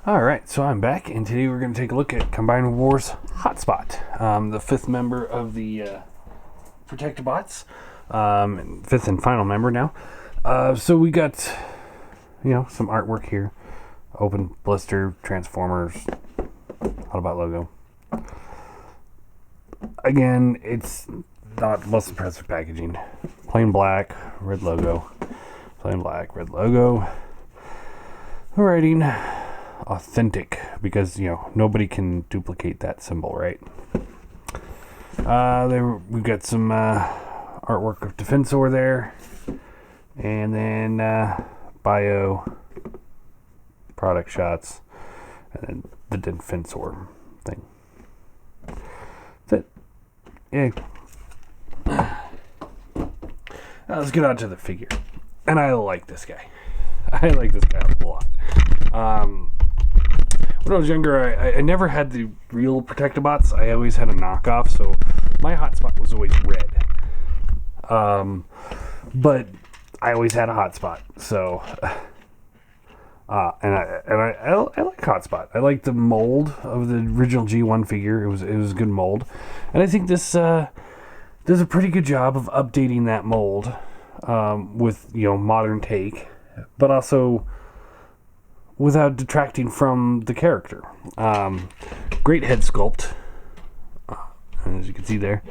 Alright, so I'm back, and today we're going to take a look at Combined Wars Hotspot, the fifth member of the Protectobots, fifth and final member now. So we got, some artwork here. Open blister, Transformers, Autobot logo. Again, it's not the most impressive packaging. Plain black, red logo. Plain black, red logo. Writing authentic, because nobody can duplicate that symbol, right? We've got some artwork of defensor there, and then bio product shots, and then the defensor thing. That's it. Yeah. Let's get on to the figure. And I like this guy. I like this guy a lot. When I was younger, I never had the real Protectobots. I always had a knockoff, so my Hotspot was always red. But I always had a Hotspot, so and I like Hotspot. I like the mold of the original G1 figure. It was a good mold, and I think this does a pretty good job of updating that mold with modern take, but also without detracting from the character. Great head sculpt, as you can see there.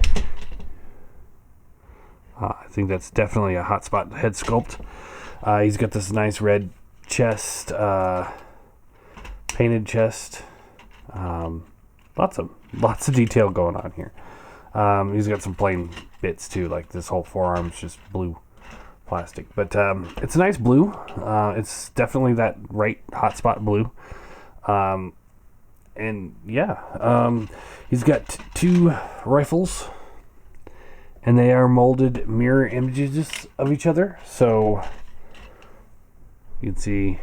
I think that's definitely a Hotspot head sculpt. He's got this nice red chest, painted chest. Lots of detail going on here. He's got some plain bits too, like this whole forearm's just blue plastic, but it's a nice blue. It's definitely that right Hotspot blue. And yeah, he's got two rifles, and they are molded mirror images of each other, so you can see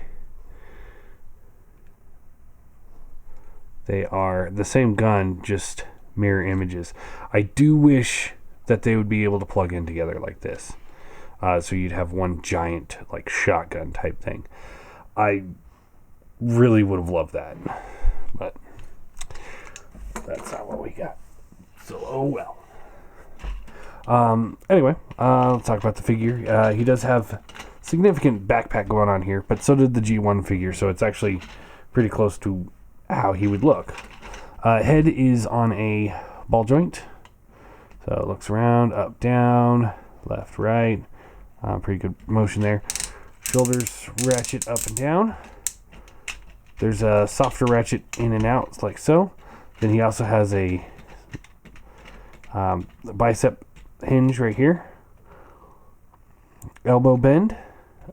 they are the same gun, just mirror images. I do wish that they would be able to plug in together like this. So you'd have one giant, like, shotgun type thing. I really would have loved that. But that's not what we got. So, oh well. Anyway, let's talk about the figure. He does have significant backpack going on here, but so did the G1 figure, so it's actually pretty close to how he would look. Head is on a ball joint. So it looks around, up, down, left, right. Pretty good motion there. Shoulders ratchet up and down. There's a softer ratchet in and out, like so. Then he also has a bicep hinge right here. Elbow bend.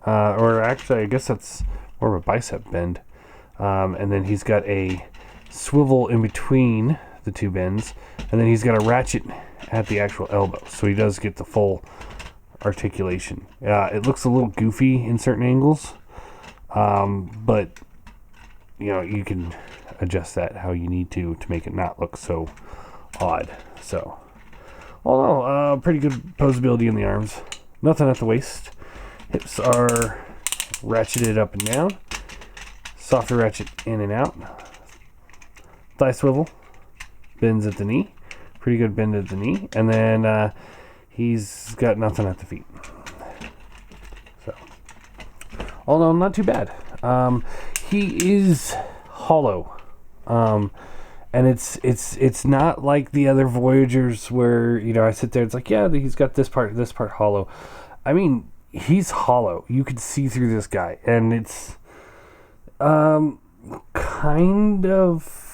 Or actually, I guess that's more of a bicep bend. And then he's got a swivel in between the two bends. And then he's got a ratchet at the actual elbow. So he does get the full articulation. It looks a little goofy in certain angles, but you can adjust that how you need to make it not look so odd. So although pretty good posability in the arms, nothing at the waist. Hips are ratcheted up and down, softer ratchet in and out. Thigh swivel, bends at the knee, pretty good bend at the knee, and then he's got nothing at the feet. So, although not too bad. He is hollow, and it's not like the other Voyagers where I sit there. It's like, yeah, he's got this part hollow. I mean, he's hollow. You could see through this guy, and it's kind of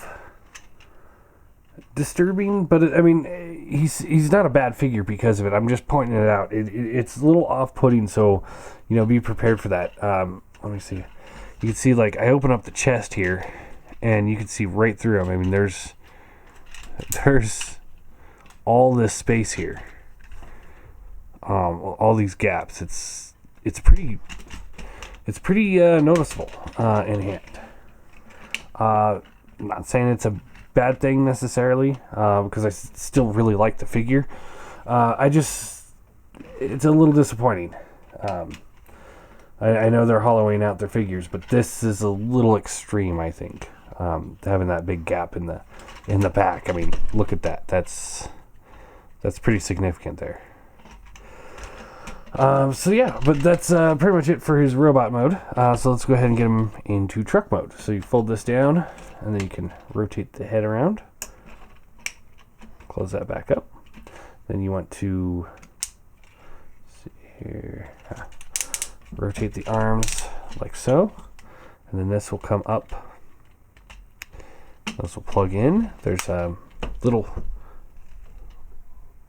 disturbing, but he's not a bad figure because of it. I'm just pointing it out. It's a little off-putting, so be prepared for that. Let me see. You can see, like, I open up the chest here, and you can see right through him. I mean, there's all this space here, all these gaps. It's pretty noticeable in hand. I'm not saying it's a bad thing necessarily, because I still really like the figure. It's a little disappointing. I know they're hollowing out their figures, but this is a little extreme, I think. Having that big gap in the back. I mean, look at that. That's pretty significant there. So yeah, but that's pretty much it for his robot mode. So let's go ahead and get him into truck mode. So you fold this down, and then you can rotate the head around. Close that back up. Then you want to see here, rotate the arms like so, and then this will come up. This will plug in. There's a little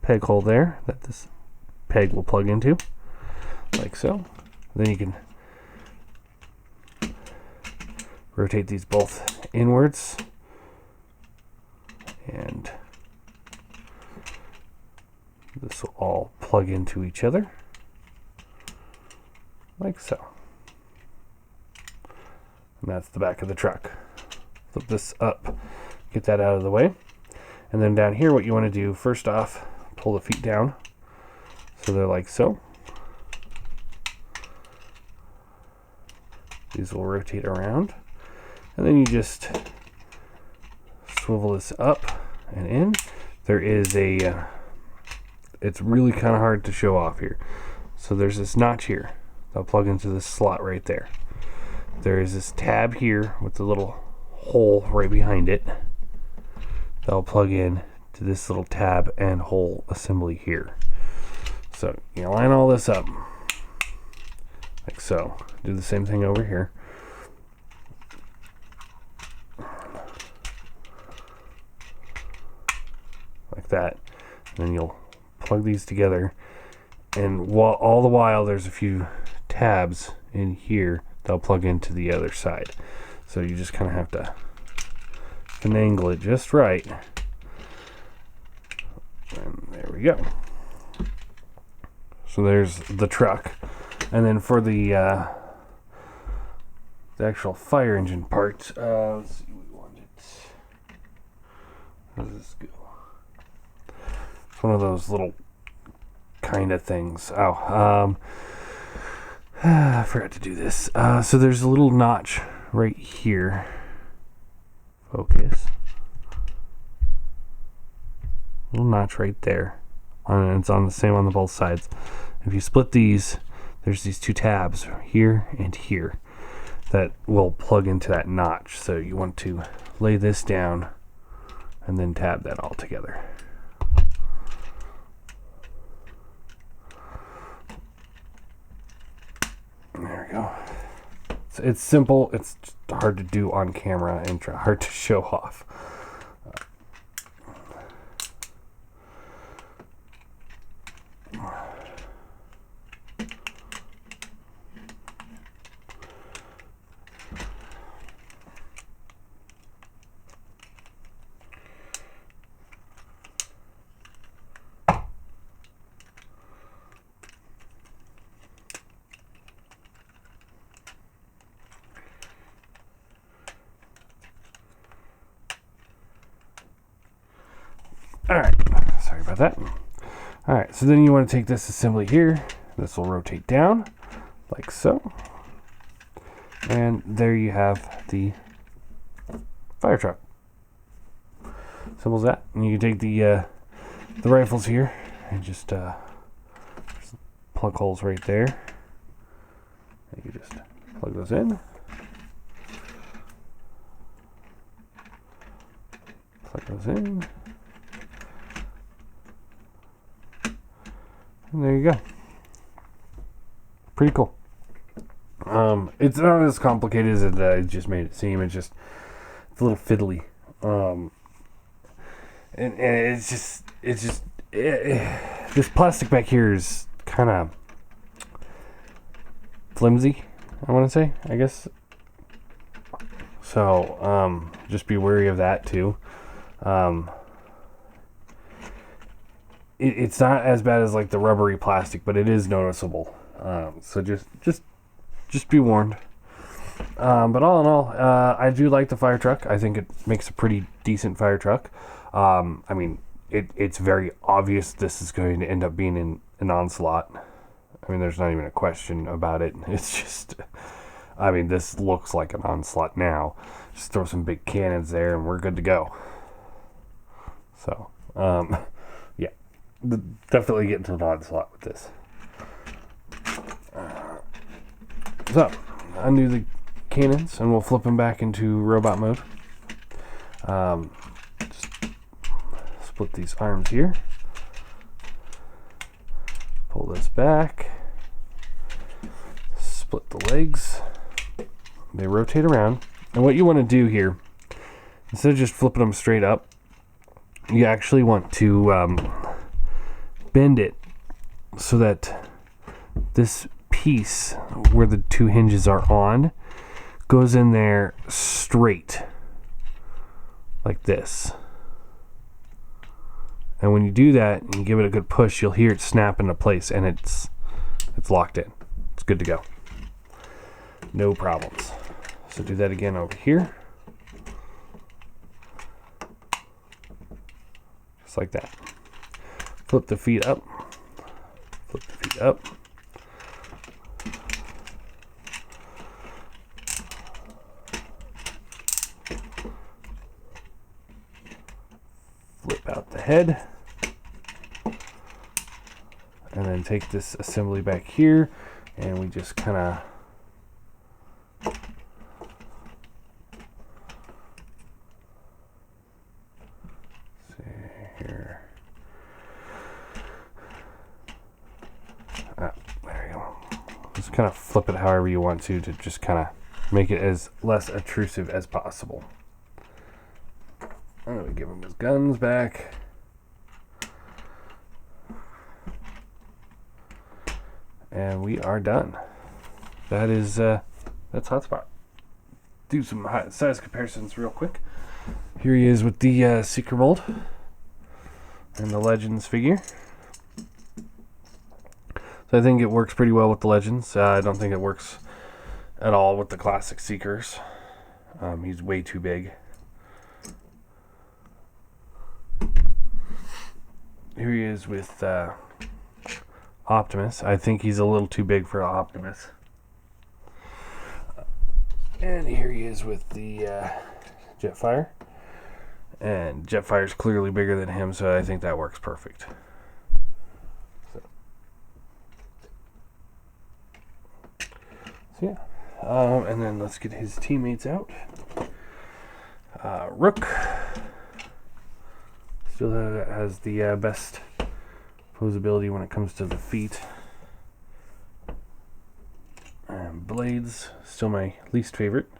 peg hole there that this peg will plug into, like so. Then you can rotate these both inwards, and this will all plug into each other, like so. And that's the back of the truck. Flip this up, get that out of the way. And then down here, what you want to do, first off, pull the feet down so they're like so. These will rotate around. And then you just swivel this up and in. There is a, it's really kind of hard to show off here. So there's this notch here. That'll plug into this slot right there. There is this tab here with the little hole right behind it. That'll plug in to this little tab and hole assembly here. So you line all this up like so. Do the same thing over here. Like that. And then you'll plug these together. And all the while there's a few tabs in here that'll plug into the other side. So you just kind of have to finagle it just right. And there we go. So there's the truck. And then for the actual fire engine part, let's see, we want it. How does this go? It's one of those little kind of things. I forgot to do this. So there's a little notch right here. Focus. Little notch right there. And it's on the same on the both sides. If you split these, there's these two tabs here and here that will plug into that notch. So you want to lay this down and then tab that all together. There we go. It's simple. It's just hard to do on camera and hard to show off. Alright, sorry about that. Alright, so then you want to take this assembly here. This will rotate down, like so. And there you have the fire truck. Simple as that. And you can take the rifles here and just plug holes right there. And you just plug those in. Plug those in. And there you go. Pretty cool. It's not as complicated as I just made it seem. It's a little fiddly. And it's just this plastic back here is kind of flimsy, I want to say, I guess. So just be wary of that too. It's not as bad as like the rubbery plastic, but it is noticeable. So just be warned. But all in all, I do like the fire truck. I think it makes a pretty decent fire truck. I mean, it's very obvious this is going to end up being an Onslaught. I mean, there's not even a question about it. It's just, I mean, this looks like an onslaught now. Just throw some big cannons there and we're good to go. So, yeah, definitely get into an onslaught with this. So, undo the cannons and we'll flip them back into robot mode. Just split these arms here. Pull this back. Split the legs. They rotate around. And what you want to do here, instead of just flipping them straight up, you actually want to bend it so that this piece where the two hinges are on goes in there straight like this. And when you do that and you give it a good push, you'll hear it snap into place and it's locked in. It's good to go. No problems. So do that again over here. Just like that. Flip the feet up. Flip the feet up. Flip out the head. And then take this assembly back here and we just kind of kind of flip it however you want to just kind of make it as less intrusive as possible. I'm going to give him his guns back. And we are done. That is, that's Hotspot. Do some size comparisons real quick. Here he is with the Seeker mold and the Legends figure. So I think it works pretty well with the Legends. I don't think it works at all with the classic Seekers. He's way too big. Here he is with Optimus. I think he's a little too big for Optimus. And here he is with the Jetfire. And Jetfire's clearly bigger than him, so I think that works perfect. Yeah, and then let's get his teammates out. Rook still has the best posability when it comes to the feet. And Blades, still my least favorite.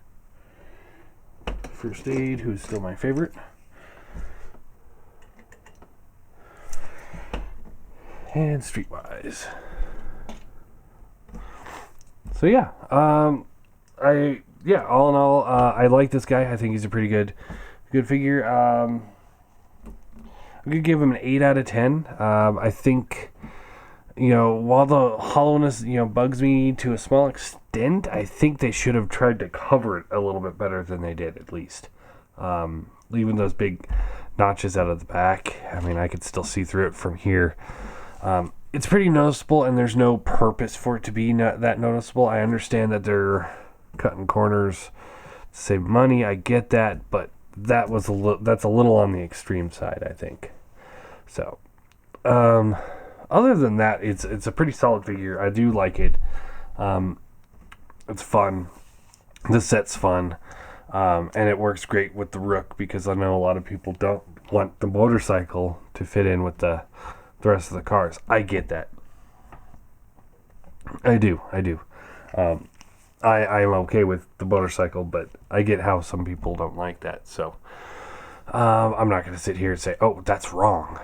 First Aid, who's still my favorite. And Streetwise. So yeah, all in all, I like this guy. I think he's a pretty good figure. I'm gonna give him an 8 out of 10. I think, while the hollowness, bugs me to a small extent, I think they should have tried to cover it a little bit better than they did, at least. Leaving those big notches out of the back. I mean, I could still see through it from here. It's pretty noticeable, and there's no purpose for it to be that noticeable. I understand that they're cutting corners to save money. I get that, but that's a little on the extreme side, I think. So, other than that, it's a pretty solid figure. I do like it. It's fun. The set's fun, and it works great with the Rook because I know a lot of people don't want the motorcycle to fit in with the rest of the cars. I get that. I do. I'm okay with the motorcycle, but I get how some people don't like that. So I'm not going to sit here and say, oh, that's wrong,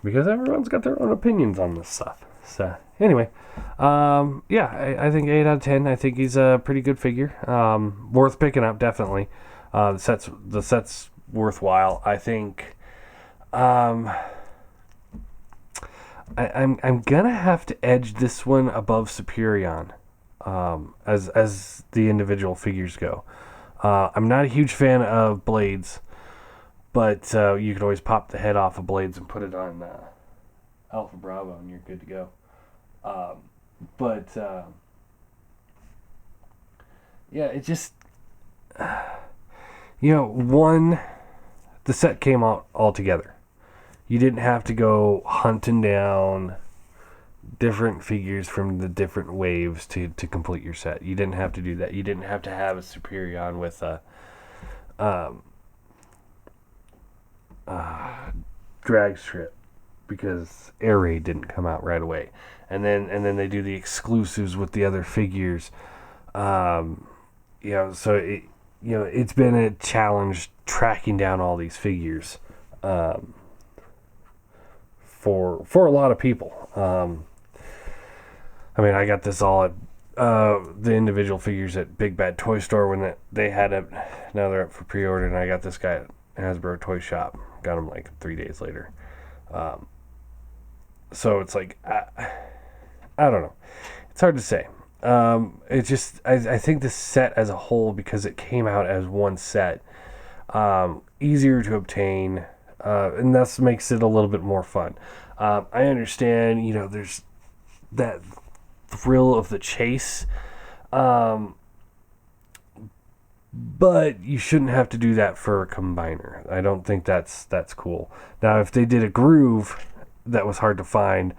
because everyone's got their own opinions on this stuff. So anyway, I think 8 out of 10. I think he's a pretty good figure. Worth picking up, definitely. The set's worthwhile. I think. I'm gonna have to edge this one above Superion, as the individual figures go. I'm not a huge fan of Blades, but you could always pop the head off of Blades and put it on Alpha Bravo, and you're good to go. But yeah, it just the set came out all together. You didn't have to go hunting down different figures from the different waves to complete your set. You didn't have to do that. You didn't have to have a Superion with a drag strip because Air Raid didn't come out right away. And then they do the exclusives with the other figures. So it's been a challenge tracking down all these figures for a lot of people. I got this all at the individual figures at Big Bad Toy Store when they had it. Now they're up for pre-order, and I got this guy at Hasbro Toy Shop. Got him like 3 days later. So it's like I don't know. It's hard to say. It's just I think the set as a whole, because it came out as one set, easier to obtain, and thus makes it a little bit more fun. I understand, there's that thrill of the chase, but you shouldn't have to do that for a combiner. I don't think that's cool. Now, if they did a groove that was hard to find,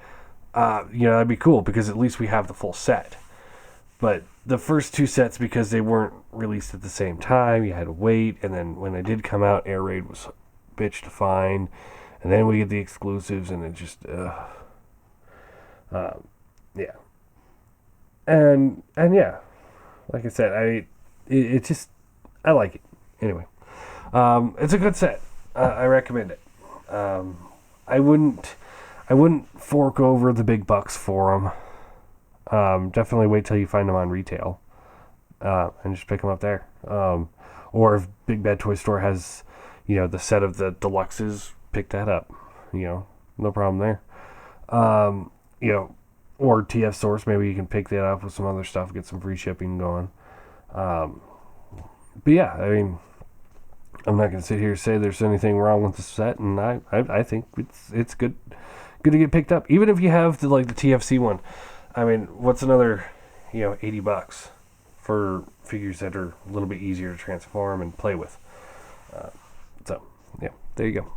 that'd be cool because at least we have the full set. But the first two sets, because they weren't released at the same time, you had to wait, and then when they did come out, Air Raid was a bitch to find, and then we get the exclusives, and it just, yeah. And yeah, like I said, it just, I like it. Anyway, it's a good set. I recommend it. I wouldn't fork over the big bucks for them. Definitely wait till you find them on retail, and just pick them up there. Or if Big Bad Toy Store has, the set of the deluxes, pick that up. No problem there. Or TF Source, maybe you can pick that up with some other stuff, get some free shipping going. But yeah, I'm not going to sit here and say there's anything wrong with the set, and I think it's good to get picked up, even if you have the TFC one. What's another, $80 for figures that are a little bit easier to transform and play with. So yeah, there you go.